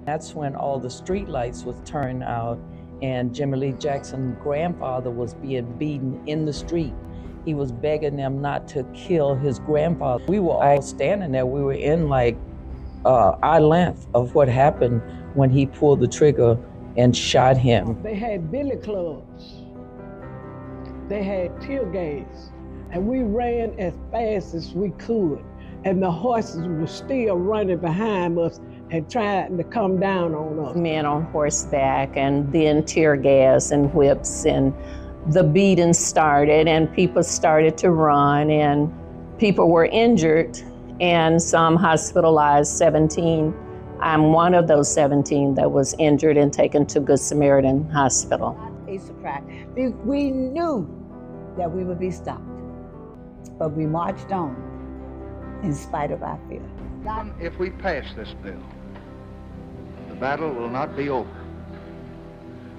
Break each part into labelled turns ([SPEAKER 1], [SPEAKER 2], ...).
[SPEAKER 1] That's when all the street lights was turned out and Jimmy Lee Jackson's grandfather was being beaten in the street. He was begging them not to kill his grandfather. We were all standing there. We were in like eye length of what happened when he pulled the trigger and shot him.
[SPEAKER 2] They had billy clubs. They had tear gas. And we ran as fast as we could. And the horses were still running behind us and trying to come down on us.
[SPEAKER 3] Men on horseback, and then tear gas and whips, and the beating started, and people started to run, and people were injured, and some hospitalized. 17. I'm one of those 17 that was injured and taken to Good Samaritan Hospital.
[SPEAKER 4] A surprise. We knew that we would be stopped, but we marched on in spite of our fear.
[SPEAKER 5] If we pass this bill, the battle will not be over.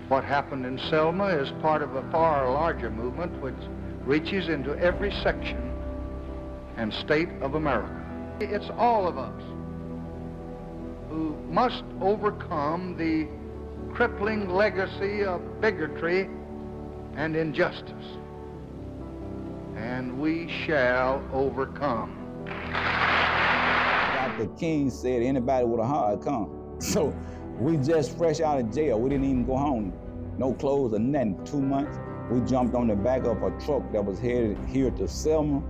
[SPEAKER 5] What happened in Selma is part of a far larger movement which reaches into every section and state of America. It's all of us who must overcome the crippling legacy of bigotry and injustice, and we shall overcome.
[SPEAKER 6] Dr. King said anybody with a heart come. So we just fresh out of jail. We didn't even go home. No clothes or nothing. 2 months. We jumped on the back of a truck that was headed here to Selma,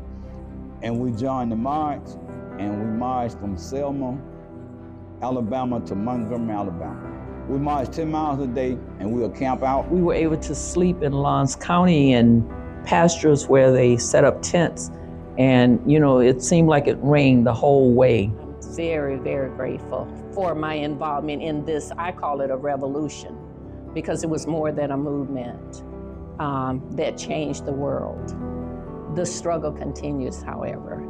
[SPEAKER 6] and we joined the march, and we marched from Selma, Alabama to Montgomery, Alabama. We marched 10 miles a day, and we'll camp out.
[SPEAKER 1] We were able to sleep in Lawrence County in pastures where they set up tents. And, you know, it seemed like it rained the whole way.
[SPEAKER 3] I'm very, very grateful for my involvement in this. I call it a revolution because it was more than a movement that changed the world. The struggle continues, however.